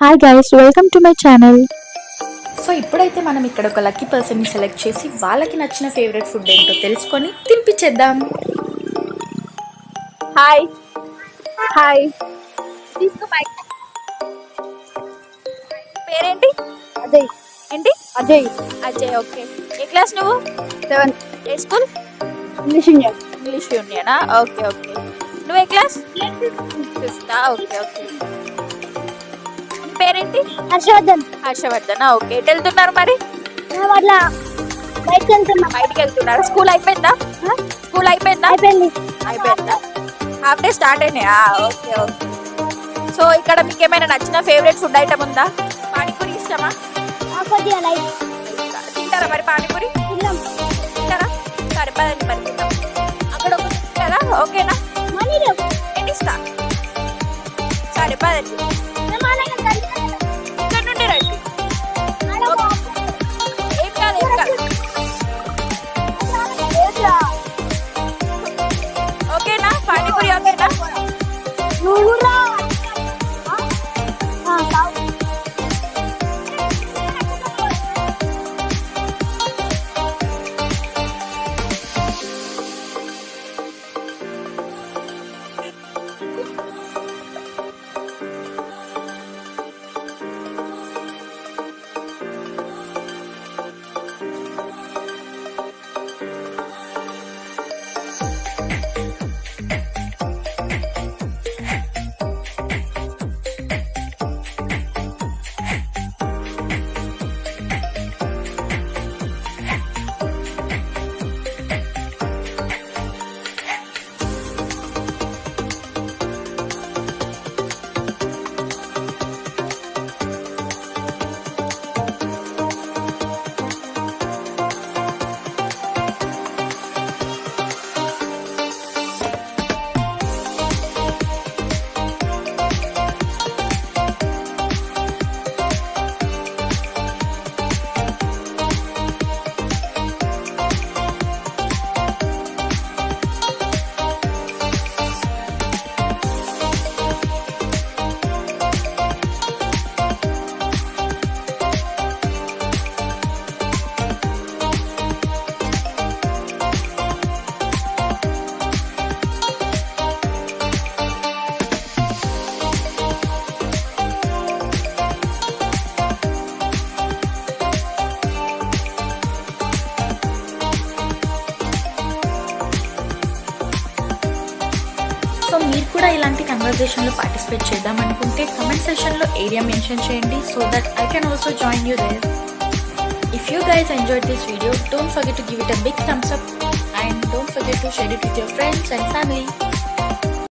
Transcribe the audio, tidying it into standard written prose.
Hi guys, welcome to my channel. So ఇప్పుడైతే మనం ఇక్కడ ఒక లక్కీ పర్సన్ని సెలెక్ట్ చేసి వాళ్ళకి నచ్చిన ఫేవరెట్ ఫుడ్ ఏంటో తెలుసుకొని తినిపించేద్దాం. హాయ్ హాయ్ తీసుకో మైక్. పేరేంటి? అజయ్. ఏంటి? అజయ్. అజయ్. ఓకే, ఏ క్లాస్ నువ్వు? 7. ఏ స్కూల్? English Indian. ఇంగ్లీష్ యూనియనా? Okay okay. నువ్వు ఏ క్లాస్? 5th. Okay okay. పేరేంటి? హర్షవర్ధన్. హర్షవర్ధన్. ఓకే, ఎటు వెళ్తున్నారు మరి? అట్లా బయటకు వెళ్తున్నా. బయటికి వెళ్తున్నారు. స్కూల్ అయిపోయిందా? స్కూల్ అయిపోయిందా? అయిపోయిందా? హాఫ్ డే స్టార్ట్ అయినాయా? Okay okay. సో ఇక్కడ మీకు ఏమైనా నచ్చిన ఫేవరెట్ ఫుడ్ ఐటమ్ ఉందా? పానీపూరి ఇష్టమా? కొద్దిగా లైట్ తింటారా మరి పానీపూరి? తింటారా? సరే పదండి మరి తిందాం. అక్కడ ఒక కదా, ఓకేనా? ఏంటి ఇస్తా? సరే పదండి, ఇక్కడ నుండి రండి. ఏం కాదు ఏం కాదు. ఓకేనా? పానీపూరి ఓకేనా? సో మీరు కూడా ఇలాంటి కన్వర్జేషన్లో పార్టిసిపేట్ చేద్దాం అనుకుంటే కమెంట్ సెక్షన్లో ఏరియా మెన్షన్ చేయండి, so that I can also join you there. If you guys enjoyed this video, don't forget to give it a big thumbs up and don't forget to share it with your friends and family.